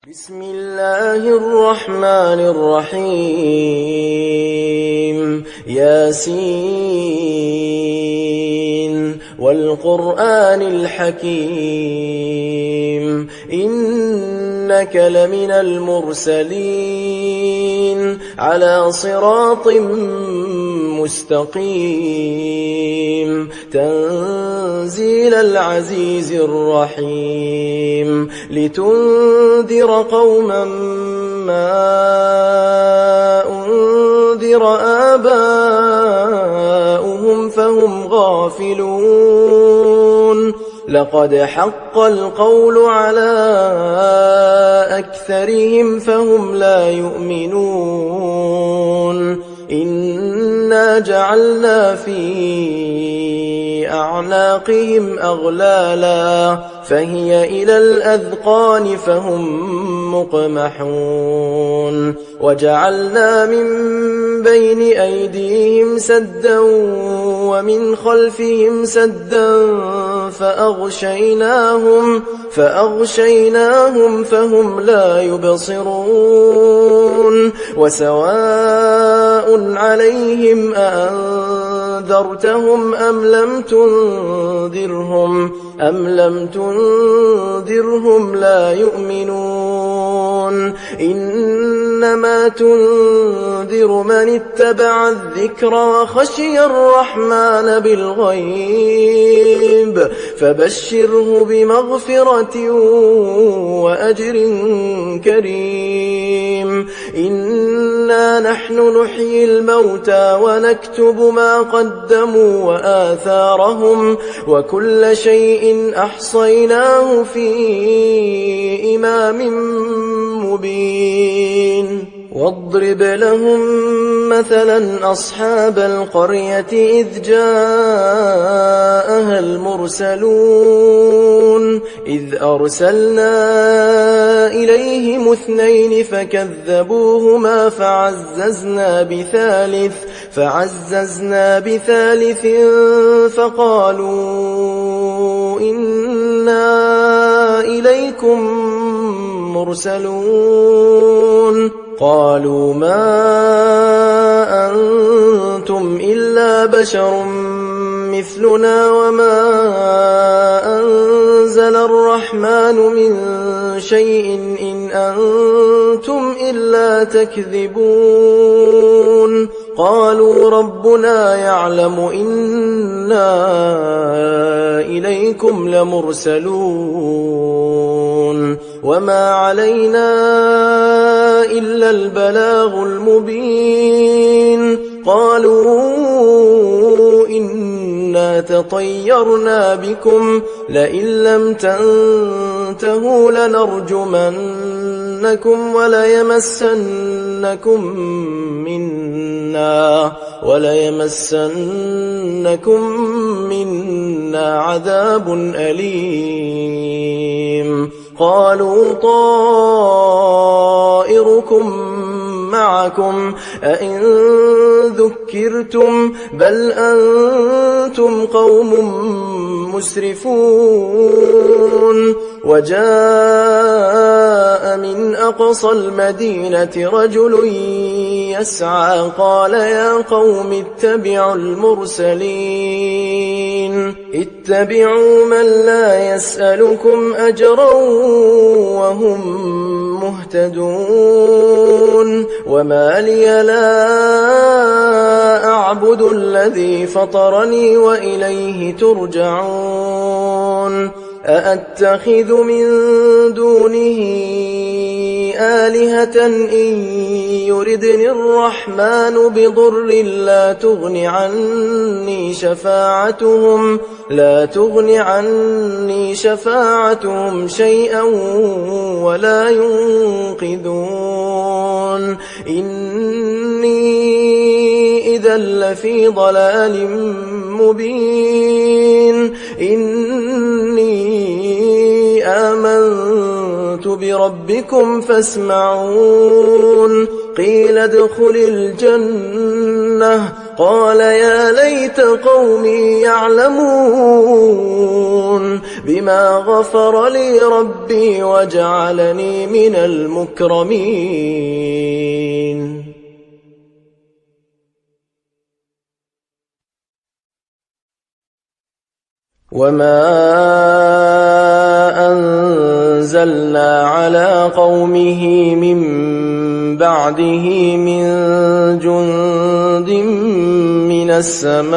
بسم الله الرحمن الرحيم ياسين والقرآن الحكيم إنك لمن المرسلين على صراط مستقيم تنزيل العزيز الرحيم لتنذر قوما ما أنذر آباؤهم فهم غافلون لقد حق القول على أكثرهم فهم لا يؤمنون إنا جعلنا في أعناقهم أغلالا فهي إلى الأذقان فهم مقمحون وجعلنا من بين أيديهم سدا ومن خلفهم سدا فأغشيناهم فهم لا يبصرون وسواء عليهم أأنذرتهم أم لم تنذرهم لا يؤمنون إنما تنذر من اتبع الذكر وخشي الرحمن بالغيب فبشره بمغفرة وأجر كريم إنا نحن نحيي الموتى ونكتب ما قدموا وآثارهم وكل شيء أحصيناه في إمام مبين واضرب لهم مثلا أصحاب القرية إذ جاءها المرسلون إذ أرسلنا إليهم 2 فكذبوهما فعززنا بثالث فقالوا إنا إليكم مرسلون قالوا ما أنتم إلا بشر مثلنا وما أنزل الرحمن من شيء إن أنتم إلا تكذبون قالوا ربنا يعلم إنا إليكم لمرسلون وما علينا إلا البلاغ المبين قالوا إنا تطيرنا بكم لئن لم تنتهوا لنرجمنكم وليمسنكم منا عذاب أليم قالوا طائركم معكم أئن ذكرتم بل أنتم قوم مسرفون وجاء من أقصى المدينة رجل يسعى قال يا قوم اتبعوا من لا يسألكم أجرا وهم مهتدون وما لي لا أعبد الذي فطرني وإليه ترجعون أأتخذ من دونه آلهة إن يردني الرحمن بضر لا تغن عني شفاعتهم شيئا ولا ينقذون إني إذا لفي ضلال مبين إني آمنت بربكم فاسمعون قيل ادخل الجنة قال يا ليت قومي يعلمون بما غفر لي ربي وجعلني من المكرمين. وما أنزلنا على قومه من بعده من جند من السماء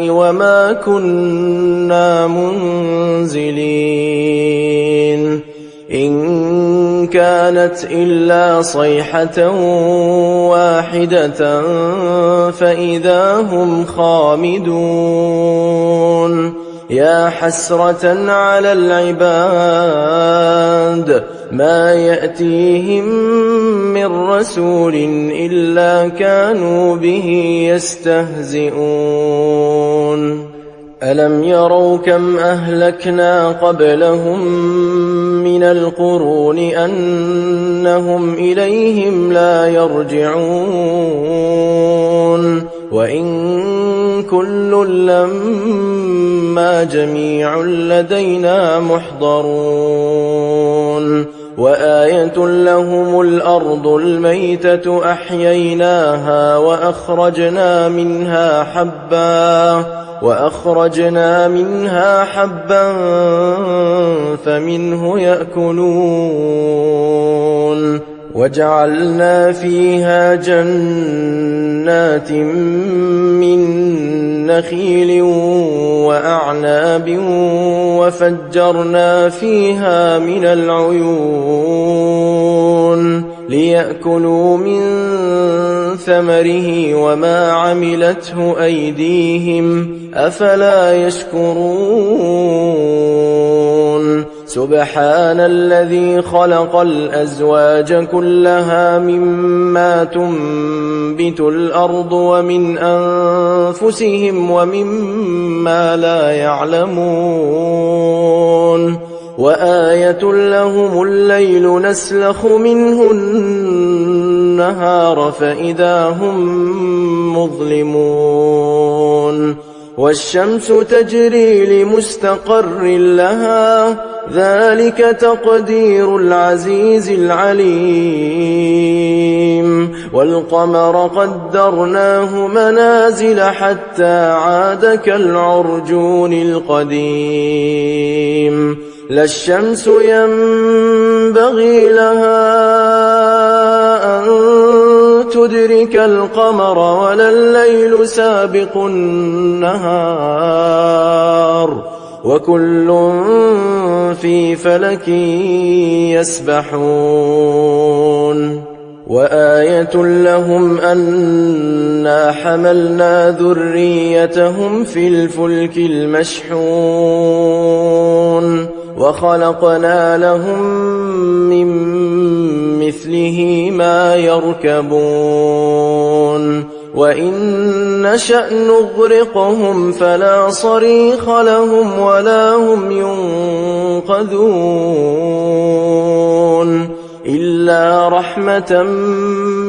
وما كنا منزلين إن كانت إلا صيحة واحدة فإذا هم خامدون. يا حسرة على العباد ما يأتيهم من رسول إلا كانوا به يستهزئون. ألم يروا كم أهلكنا قبلهم من القرون أنهم إليهم لا يرجعون وإن كل لما جميع لدينا محضرون. وآية لهم الأرض الميتة أحييناها وأخرجنا منها حبا فمنه يأكلون. وجعلنا فيها جنات من نخيل وأعناب وفجرنا فيها من العيون ليأكلوا من ثمره وما عملته أيديهم أفلا يشكرون. سبحان الذي خلق الأزواج كلها مما تنبت الأرض ومن أنفسهم ومما لا يعلمون. وآية لهم الليل نسلخ منه النهار فإذا هم مظلمون. والشمس تجري لمستقر لها ذلك تقدير العزيز العليم. والقمر قدرناه منازل حتى عاد كالعرجون القديم. لا الشمس ينبغي لها أن تدرك القمر ولا الليل سابق النهار وكل في فلك يسبحون. وآية لهم أنا حملنا ذريتهم في الفلك المشحون وخلقنا لهم من مثله ما يركبون. وإن نشأ نغرقهم فلا صريخ لهم ولا هم ينقذون إلا رحمة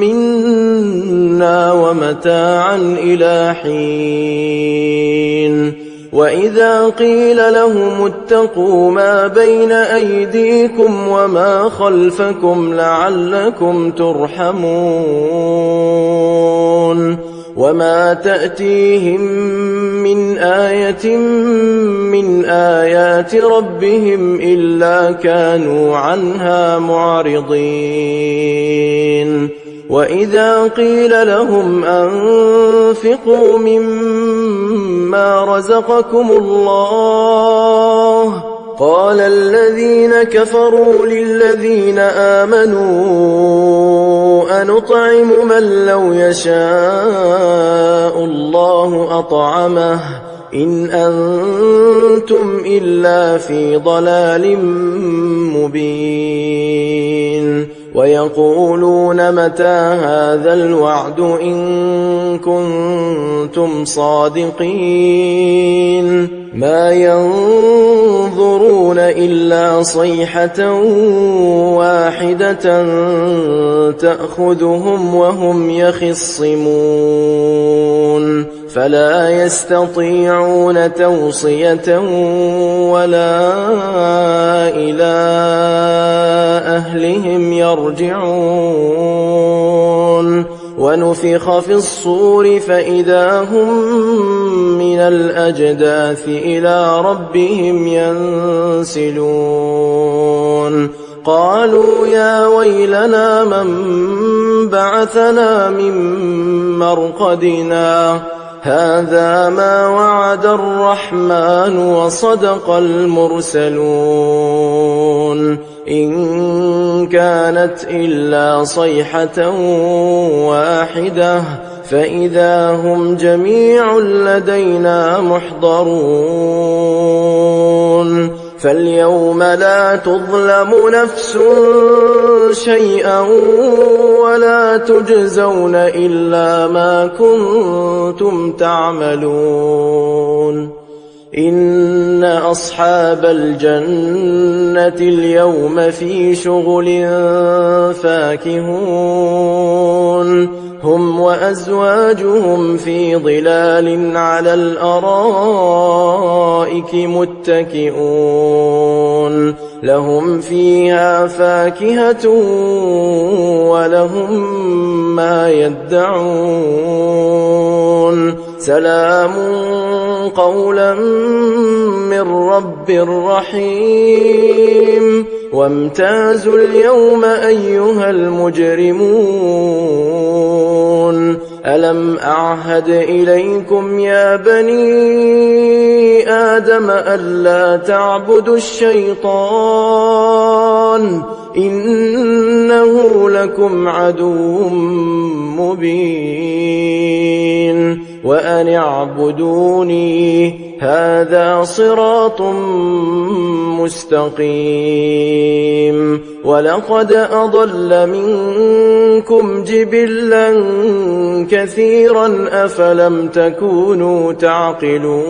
منا ومتاعا إلى حين. وإذا قيل لهم اتقوا ما بين أيديكم وما خلفكم لعلكم ترحمون. وما تأتيهم من آية من آيات ربهم إلا كانوا عنها معرضين. وإذا قيل لهم أنفقوا مما رزقكم الله قال الذين كفروا للذين آمنوا أنطعم من لو يشاء الله أطعمه إن أنتم إلا في ضلال مبين. ويقولون متى هذا الوعد إن كنتم صادقين ما ينظرون إلا صيحة واحدة تأخذهم وهم يخصمون فلا يستطيعون توصية ولا إلى أهلهم يرجعون ونفخ في الصور فإذا هم من الأجداث إلى ربهم ينسلون قالوا يا ويلنا من بعثنا من مرقدنا هذا ما وعد الرحمن وصدق المرسلون إن كانت إلا صيحة واحدة فإذا هم جميع لدينا محضرون فاليوم لا تظلم نفس شيئا ولا تجزون إلا ما كنتم تعملون إن أصحاب الجنة اليوم في شغل فاكهون هم وأزواجهم في ظلال على الأرائك متكئون لهم فيها فاكهة ولهم ما يدعون سلام قولا من رب رحيم وامتازوا اليوم أيها المجرمون ألم أعهد إليكم يا بني آدم ألا تعبدوا الشيطان إنه لكم عدو مبين وأن اعبدوني هذا صراط مستقيم ولقد أضل منكم جبلا كثيرا أفلم تكونوا تعقلون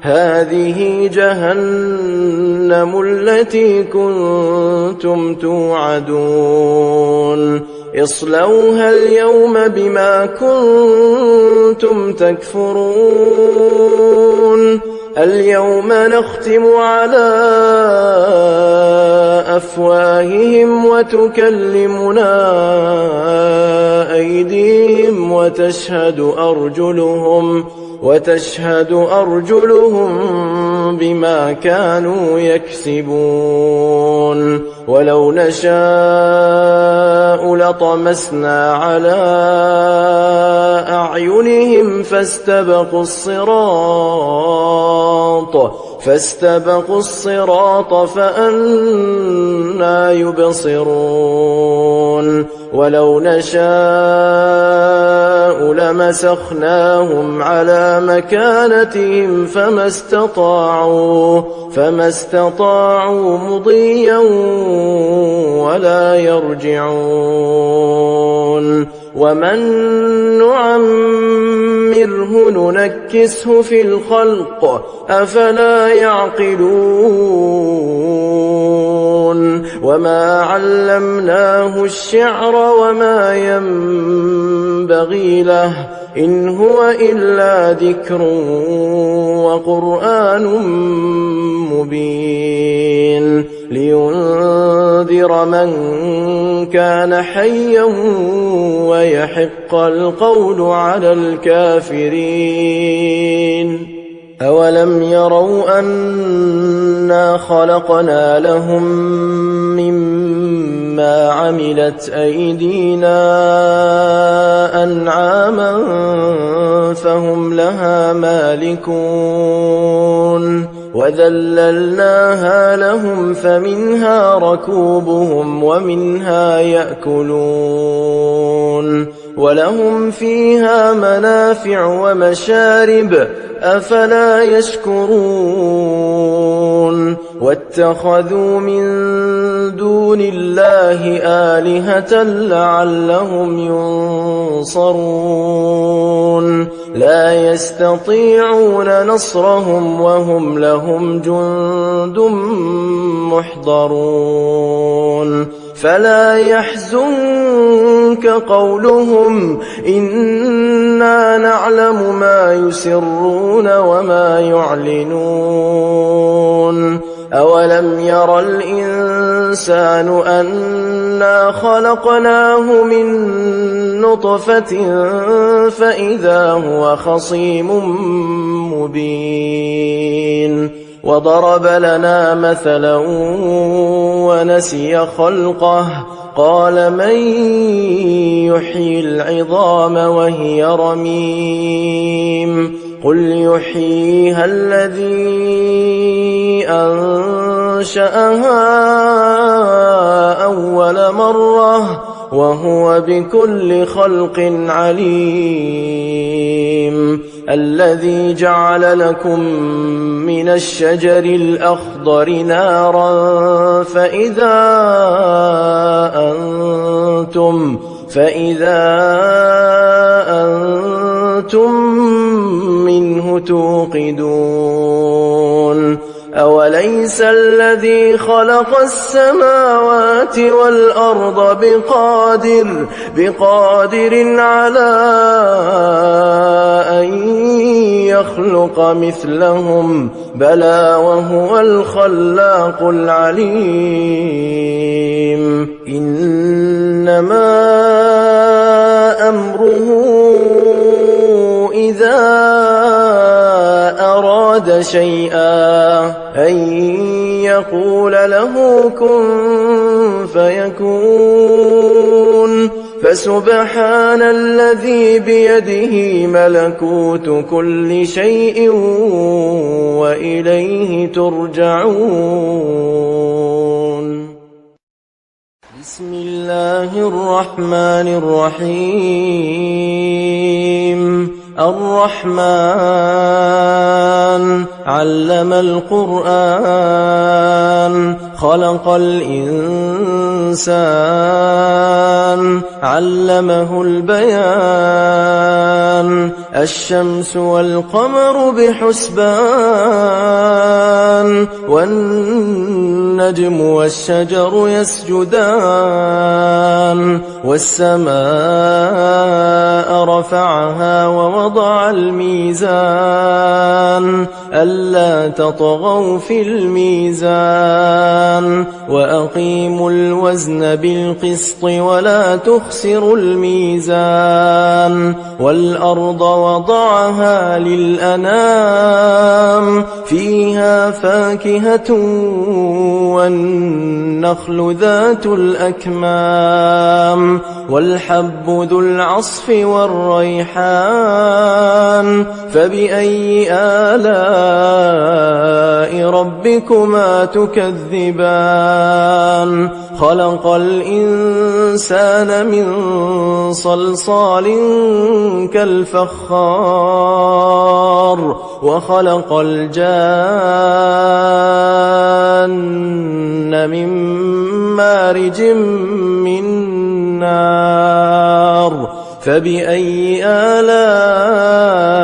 هذه جهنم التي كنتم توعدون اصلوها اليوم بما كنتم تكفرون اليوم نختم على أفواههم وتكلمنا أيديهم وتشهد أرجلهم بما كانوا يكسبون ولو نشاء لطمسنا على أعينهم فاستبقوا الصراط فأنى يبصرون ولو نشاء لمسخناهم على مكانتهم فما استطاعوا مضيا ولا يرجعون ومن نعمره ننكسه في الخلق أفلا يعقلون وما علمناه الشعر وما ينبغي له إن هو إلا ذكر وقرآن مبين لينذر من كان حيا ويحق القول على الكافرين أولم يروا أنا خلقنا لهم مما عملت أيدينا أنعاما فهم لها مالكون وذللناها لهم فمنها ركوبهم ومنها يأكلون ولهم فيها منافع ومشارب أفلا يشكرون واتخذوا من دون الله آلهة لعلهم ينصرون لا يستطيعون نصرهم وهم لهم جند محضرون فلا يحزنك قولهم إنا نعلم ما يسرون وما يعلنون أولم ير الإنسان أنا خلقناه من نطفة فإذا هو خصيم مبين وضرب لنا مثلا ونسي خلقه قال من يحيي العظام وهي رميم قل يحييها الذي أنشأها أول مرة وهو بكل خلق عليم الذي جعل لكم من الشجر الأخضر نارا فإذا أنتم منه توقدون أوليس الذي خلق السماوات والأرض بقادر على أن يخلق مثلهم بلى وهو الخلاق العليم إنما أمره إذا أراد شيئا أن يقول له كن فيكون فسبحان الذي بيده ملكوت كل شيء وإليه ترجعون بسم الله الرحمن الرحيم الرحمن علم القرآن خلق الإنسان علمه البيان الشمس والقمر بحسبان والنجم والشجر يسجدان والسماء رفعها ووضع الميزان ألا تطغوا في الميزان وأقيموا الوزن بالقسط ولا تخسروا الميزان والأرض وضعها للأنام فيها فاكهة والنخل ذات الأكمام والحب ذو العصف والريحان فبأي آلاء ربكما تكذبان خلق الإنسان من صلصال كالفخار وخلق الجان من مارج من نار فبأي آلاء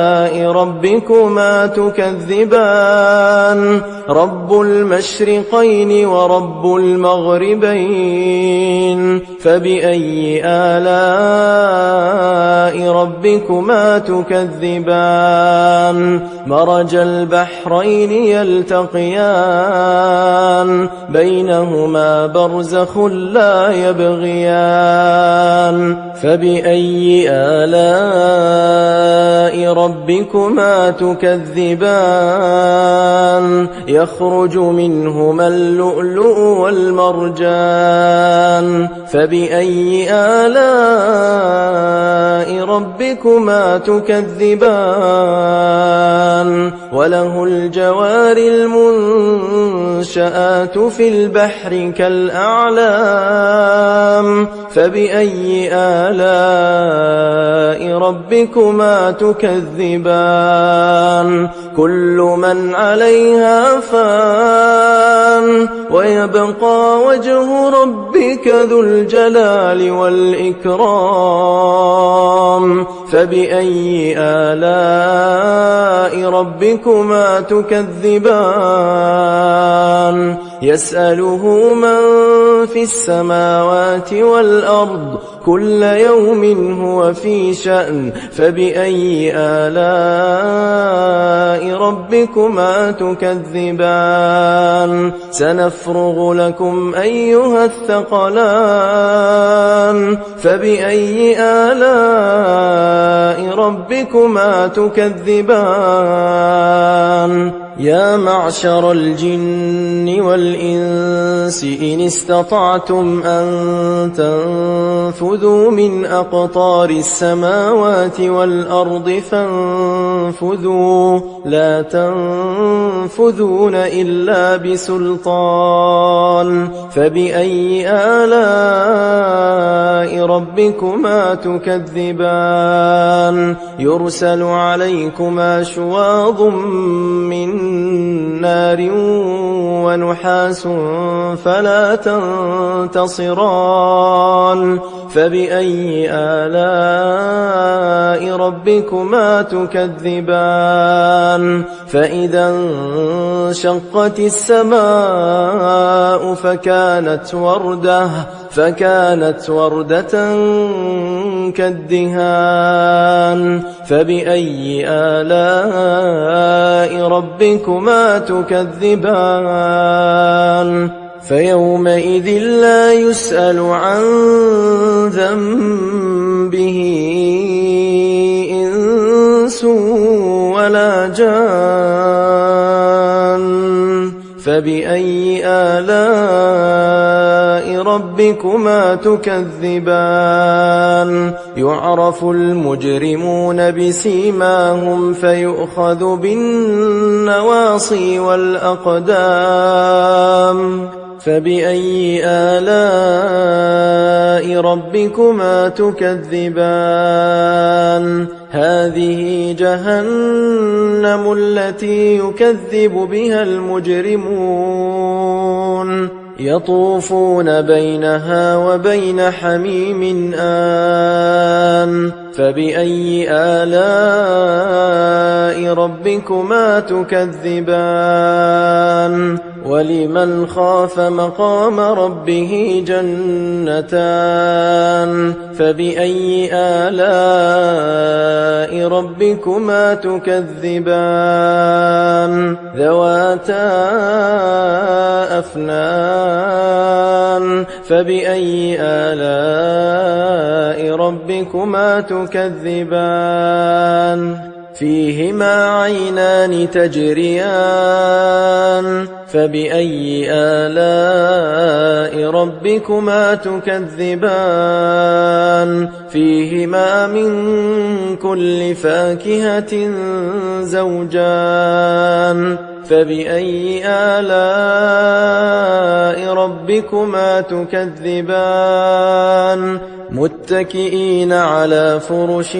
ربكما تكذبان رب المشرقين ورب المغربين فبأي آلاء ربكما تكذبان مرج البحرين يلتقيان بينهما برزخ لا يبغيان فبأي آلاء ربكما تكذبان يخرج منهما اللؤلؤ والمرجان فبأي آلاء ربكما تكذبان وله الجوار المنشآت في البحر كالأعلام فبأي آلاء ربكما تكذبان كل من عليها فان ويبقى وجه ربك ذو الجلال والإكرام فبأي آلاء ربكما تكذبان يسأله من في السماوات والأرض كل يوم هو في شأن فبأي آلاء ربكما تكذبان سنفرغ لكم أيها الثقلان فبأي آلاء ربكما تكذبان يا معشر الجن والإنس إن استطعتم أن تنفذوا من أقطار السماوات والأرض فانفذوا لا تنفذون إلا بسلطان فبأي آلاء ربكما تكذبان يرسل عليكما شواظ من نار ونحاس فلا تنتصران فبأي آلاء ربكما تكذبان فإذا انشقت السماء فكانت وردة كالدهان فبأي آلاء ربكما تكذبان فيومئذ لا يسأل عن ذنبه إنس ولا جان فبأي آلاء ربكما تكذبان يعرف المجرمون بسيماهم فيؤخذ بالنواصي والأقدام فبأي آلاء ربكما تكذبان هذه جهنم التي يكذب بها المجرمون يطوفون بينها وبين حميم آن فبأي آلاء ربكما تكذبان ولمن خاف مقام ربه جنتان فبأي آلاء ربكما تكذبان ذواتا أفنان فبأي آلاء ربكما تكذبان فيهما عينان تجريان فبأي آلاء ربكما تكذبان فيهما من كل فاكهة زوجان فبأي آلاء ربكما تكذبان متكئين على فرش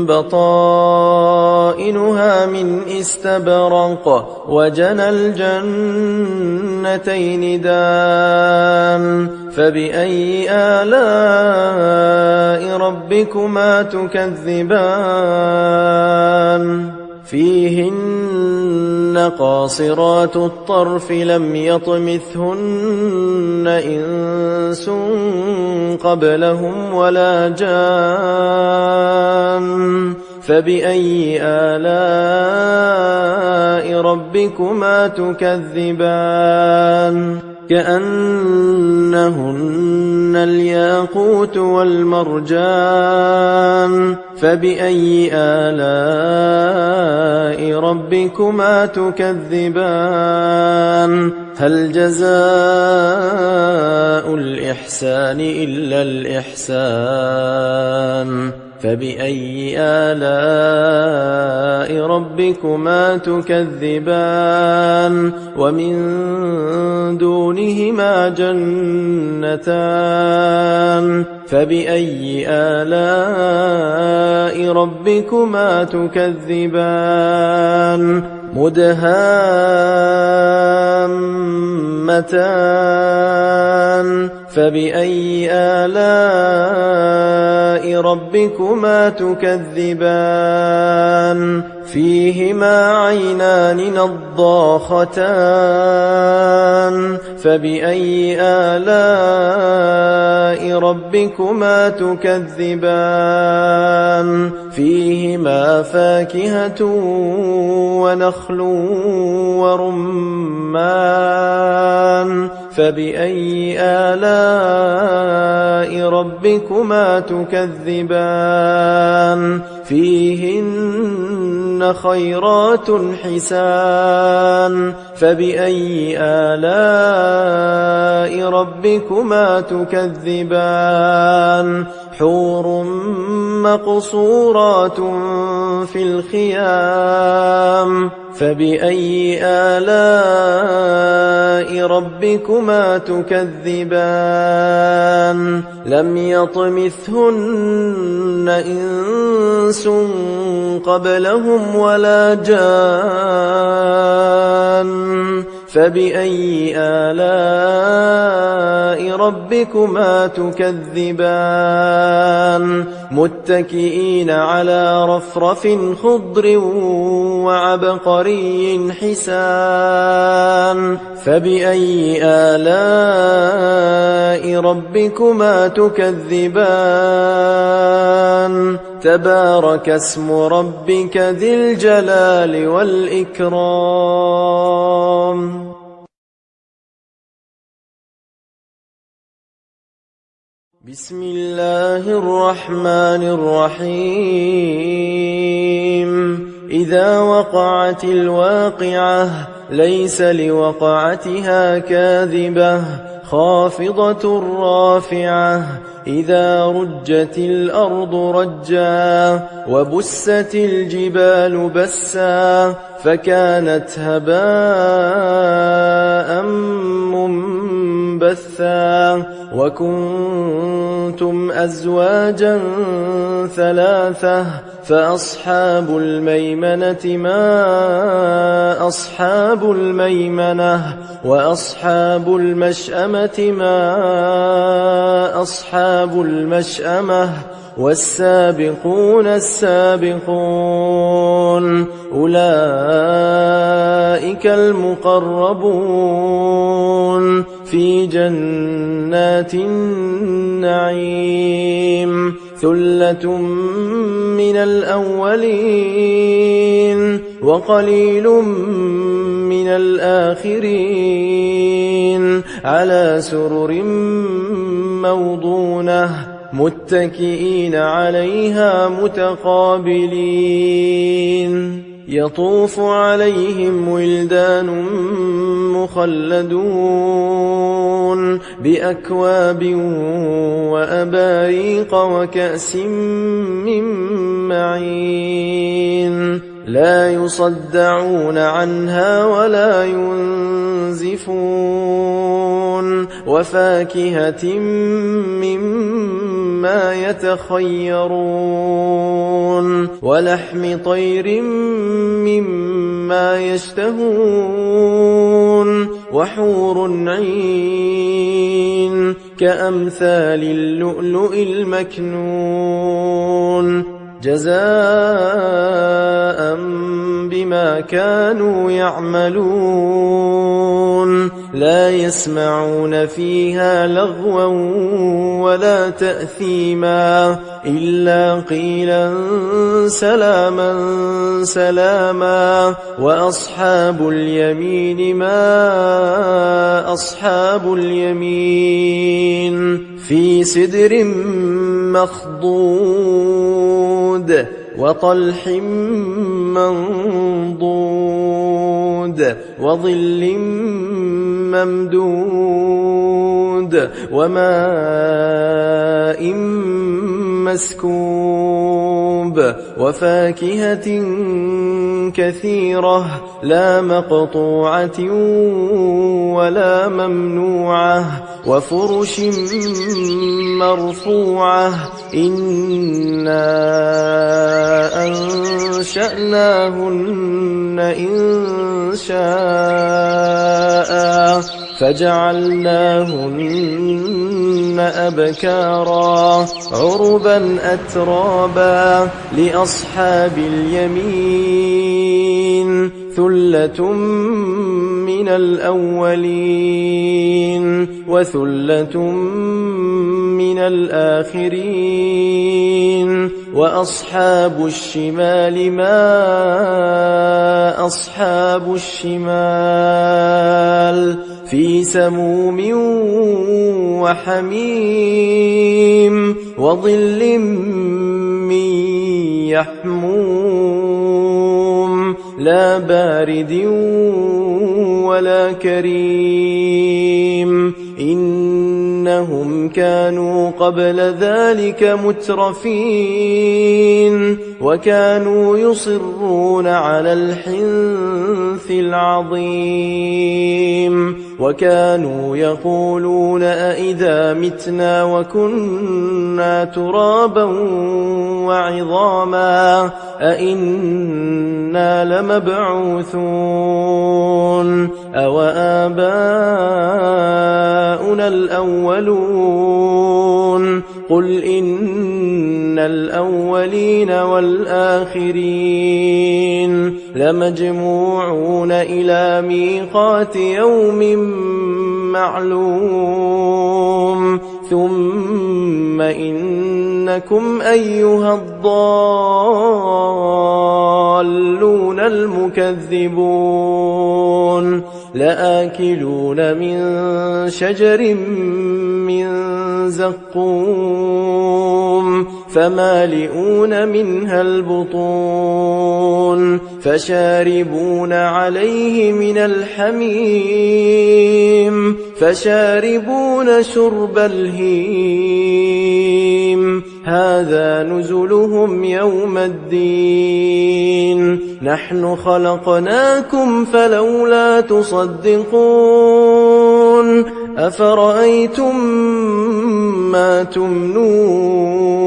بطائنها من استبرق وجنى الجنتين دان فبأي آلاء ربكما تكذبان فيهن قاصرات الطرف لم يطمثهن إنس قبلهم ولا جان فبأي آلاء ربكما تكذبان كأنهن الياقوت والمرجان فبأي آلاء ربكما تكذبان هل جزاء الإحسان إلا الإحسان فبأي آلاء ربكما تكذبان ومن دونهما جنتان فبأي آلاء ربكما تكذبان مدهامتان فبأي آلاء ربكما تكذبان فيهما عينان نضاختان فبأي آلاء ربكما تكذبان فيهما فاكهة ونخل ورمان فبأي آلاء ربكما تكذبان فيهن خيرات حسان فبأي آلاء ربكما تكذبان حور مقصورات في الخيام فبأي آلاء ربكما تكذبان لم يطمثهن إنس قبلهم ولا جان فبأي آلاء ربكما تكذبان متكئين على رفرف خضر وعبقري حسان فبأي آلاء ربكما تكذبان تبارك اسم ربك ذي الجلال والإكرام بسم الله الرحمن الرحيم إذا وقعت الواقعة ليس لوقعتها كاذبة خافضة رافعة إذا رجت الأرض رجا وبست الجبال بسا فكانت هباء منبثا وكنتم أزواجا ثلاثة فأصحاب الميمنة ما أصحاب الميمنة وأصحاب المشأمة ما أصحاب المشأمة والسابقون السابقون أولئك المقربون في جنات النعيم ثلة من الأولين وقليل من الآخرين على سرر موضونة متكئين عليها متقابلين يطوف عليهم ولدان مخلدون بأكواب وأباريق وكأس من معين لا يصدعون عنها ولا ينزفون وفاكهة مما يتخيرون ولحم طير مما يشتهون وحور عين كأمثال اللؤلؤ المكنون جزاء بما كانوا يعملون لا يسمعون فيها لغوا ولا تأثيما إلا قيلا سلاما سلاما وأصحاب اليمين ما أصحاب اليمين في سدر مخضود وطلح منضود وظل ممدود وماء مسكوب وفاكهة كثيرة لا مقطوعة ولا ممنوعة وفرش مرفوعة إنا أنشأناهن إنشاء فجعلناهن أبكارا عربا أترابا لأصحاب اليمين ثلة من الأولين وثلة من الآخرين وأصحاب الشمال ما أصحاب الشمال في سموم وحميم وظل من يحموم لا بارد ولا كريم إنهم كانوا قبل ذلك مترفين وكانوا يصرون على الحنث العظيم وكانوا يقولون أئذا متنا وكنا ترابا وعظاما أئنا لمبعوثون أو آباؤنا الأولون قل إن الأولين والآخرين لمجموعون إلى ميقات يوم معلوم ثم إنكم أيها الضالون المكذبون لآكلون من شجر من زقوم فمالئون منها البطون فشاربون عليه من الحميم فشاربون شرب الهيم هذا نزلهم يوم الدين نحن خلقناكم فلولا تصدقون أفرأيتم ما تمنون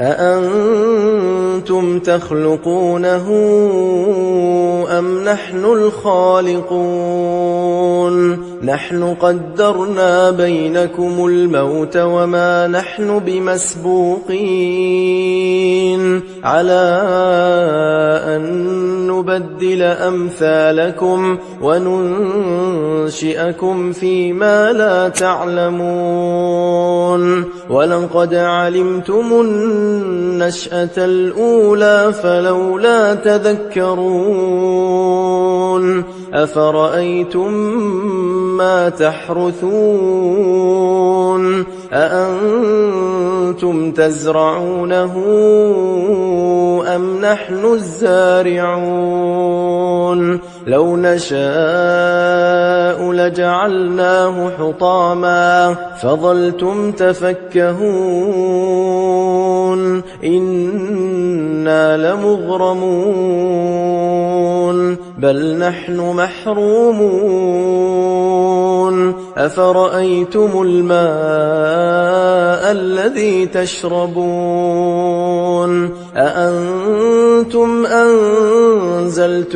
أأنتم تخلقونه أم نحن الخالقون نحن قدرنا بينكم الموت وما نحن بمسبوقين على أن نبدل أمثالكم وننشئكم فيما لا تعلمون ولقد علمتم النشأة الأولى فلولا تذكرون أفرأيتم ما تحرثون أأنتم تزرعونه أم نحن الزارعون لو نشاء لجعلناه حطاما فظلتم تفكهون إنا لمغرمون بل نحن محرومون أفرأيتم الماء الذي تشربون أأنتم أنزلتموه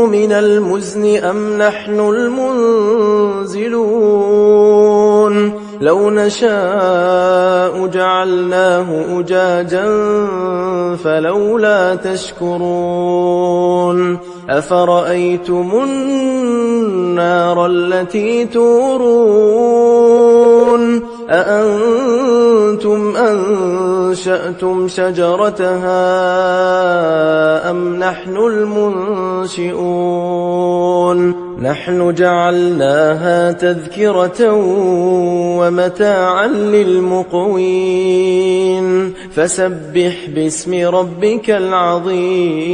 من المزن أم نحن المنزلون لو نشاء جعلناه أجاجا فلولا تشكرون أفرأيتم النار التي تورون أأنتم أنشأتم شجرتها أم نحن المنشئون نحن جعلناها تذكرة ومتاعا للمقوين فسبح باسم ربك العظيم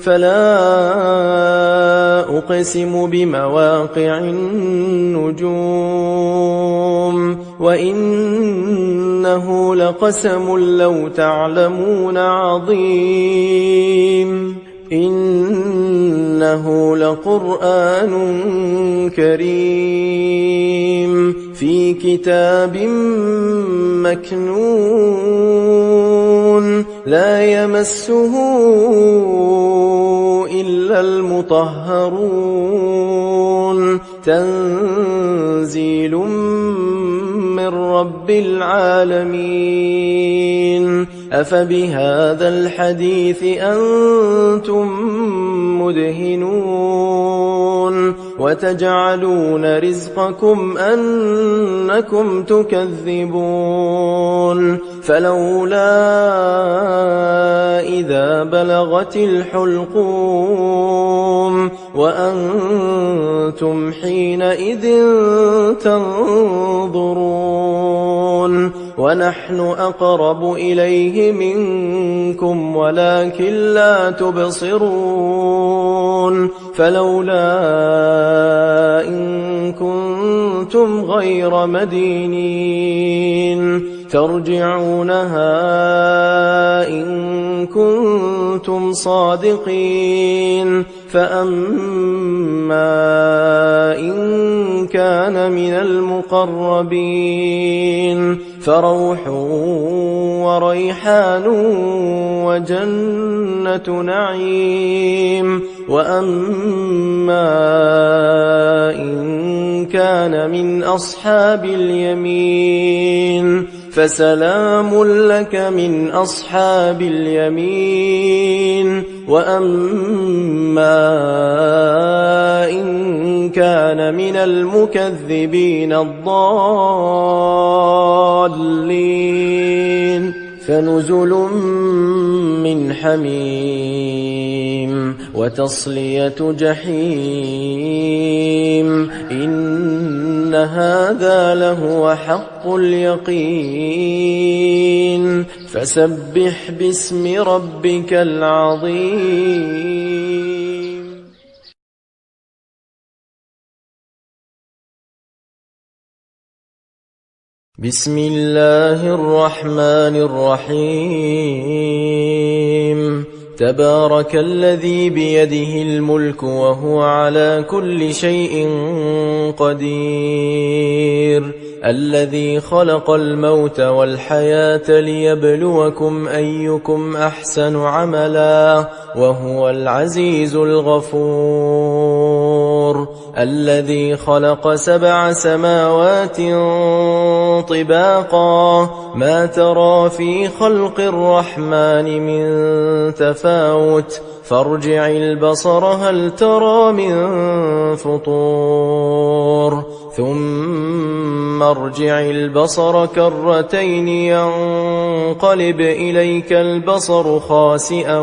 فلا أقسم بمواقع النجوم وإنك إنه لقسم لو تعلمون عظيم إنه لقرآن كريم في كتاب مكنون لا يمسه إلا المطهرون تنزيل من رب العالمين أفبهذا الحديث أنتم مدهنون وتجعلون رزقكم أنكم تكذبون فلولا إذا بلغت الحلقوم وأنتم حينئذ تنظرون ونحن أقرب إليه منكم ولكن لا تبصرون فلولا إن كنتم غير مدينين ترجعونها إن كنتم صادقين فأما إن كان من المقربين فروح وريحان وجنة نعيم وأما إن كان من أصحاب اليمين فسلام لك من أصحاب اليمين وأما إن كان من المكذبين الضالين فنزل من حميم وتصلية جحيم إن هذا لهو حق اليقين فسبح باسم ربك العظيم بسم الله الرحمن الرحيم تبارك الذي بيده الملك وهو على كل شيء قدير الذي خلق الموت والحياة ليبلوكم أيكم أحسن عملا وهو العزيز الغفور الذي خلق 7 سماوات طباقا ما ترى في خلق الرحمن من تفاوت فارجع البصر هل ترى من فطور ثم ارجع البصر كرتين ينقلب إليك البصر خاسئا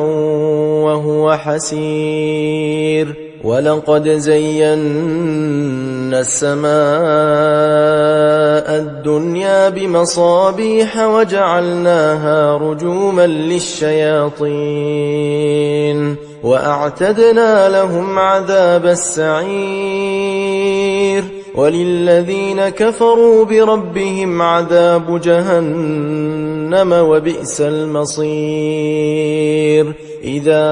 وهو حسير ولقد زينا السماء الدنيا بمصابيح وجعلناها رجوما للشياطين وأعتدنا لهم عذاب السعير وللذين كفروا بربهم عذاب جهنم وبئس المصير إذا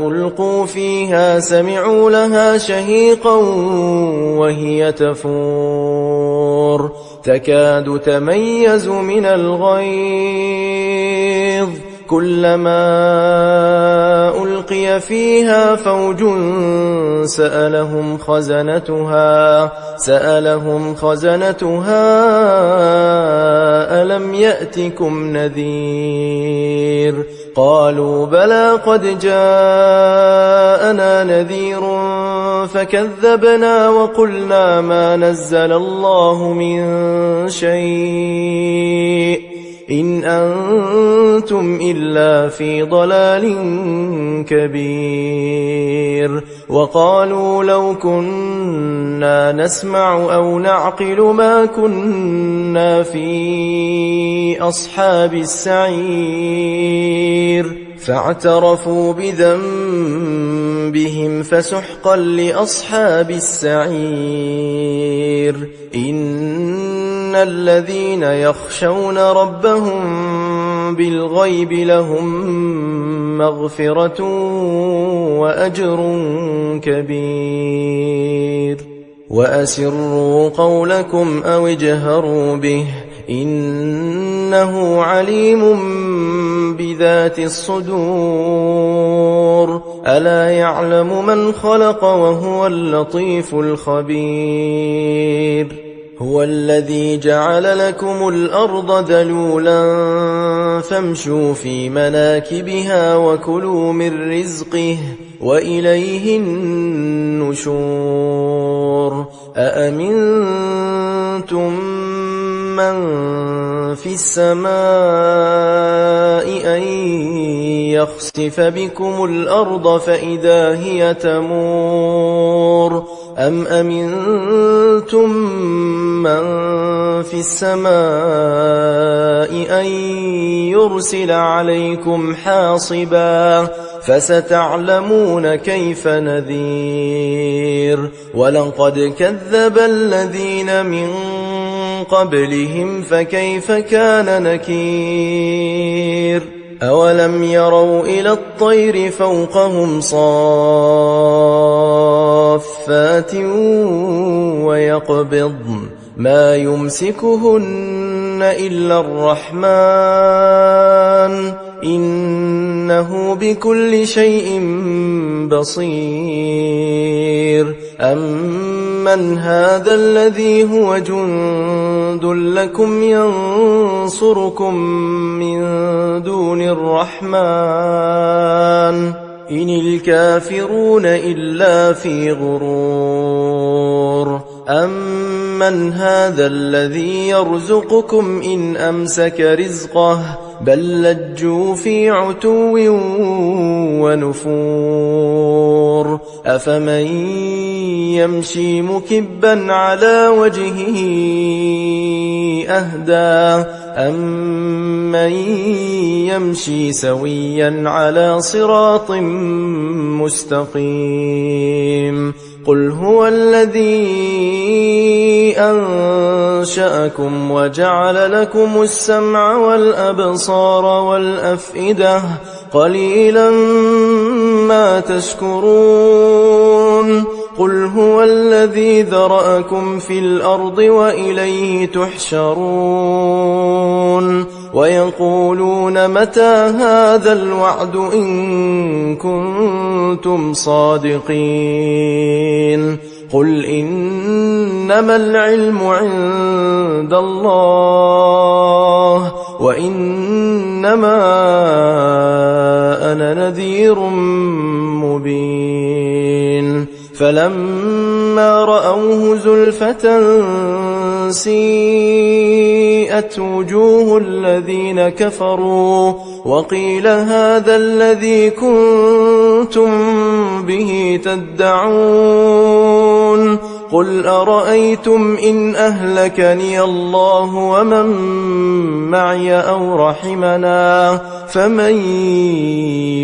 ألقوا فيها سمعوا لها شهيقا وهي تفور تكاد تميز من الغيظ كلما ألقي فيها فوج سألهم خزنتها ألم يأتكم نذير قالوا بلى قد جاءنا نذير فكذبنا وقلنا ما نزل الله من شيء إن أنتم إلا في ضلال كبير وقالوا لو كنا نسمع أو نعقل ما كنا في أصحاب السعير فاعترفوا بذنبهم فسحقا لأصحاب السعير الذين يخشون ربهم بالغيب لهم مغفرة وأجر كبير. وأسروا قولكم أو اجهروا به إنه عليم بذات الصدور. ألا يعلم من خلق وهو اللطيف الخبير. هو الذي جعل لكم الأرض ذلولا فامشوا في مناكبها وكلوا من رزقه وإليه النشور. أأمنتم من في السماء أن يخسف بكم الأرض فإذا هي تمور أم أمنتم من في السماء أن يرسل عليكم حاصبا فستعلمون كيف نذير. ولقد كذب الذين من قبلهم فكيف كان نكير. أولم يروا إلى الطير فوقهم صافات ويقبضن ما يمسكهن إلا الرحمن إنه بكل شيء بصير. أمن هذا الذي هو جند لكم ينصركم من دون الرحمن إن الكافرون إلا في غرور. أمن هذا الذي يرزقكم إن أمسك رزقه بل لجوا في عتو ونفور. أفمن يمشي مكبا على وجهه أهدى أمن يمشي سويا على صراط مستقيم. قل هو الذي أنشأكم وجعل لكم السمع والأبصار والأفئدة قليلا ما تشكرون. قل هو الذي ذرأكم في الأرض وإليه تحشرون. ويقولون متى هذا الوعد إن كنتم صادقين. قل إنما العلم عند الله وإنما أنا نذير مبين. فلما رأوه زلفة سيئت وجوه الذين كفروا وقيل هذا الذي كنتم به تدعون. قل أرأيتم إن أهلكني الله ومن معي أو رحمنا فمن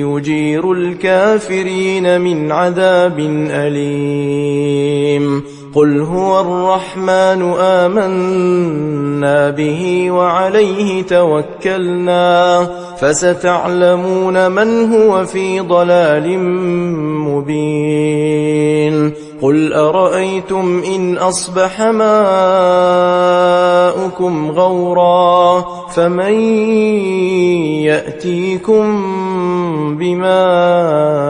يجير الكافرين من عذاب أليم. قل هو الرحمن آمنا به وعليه توكلنا فستعلمون من هو في ضلال مبين. قل أرأيتم إن أصبح ماؤكم غورا فمن يأتيكم بماء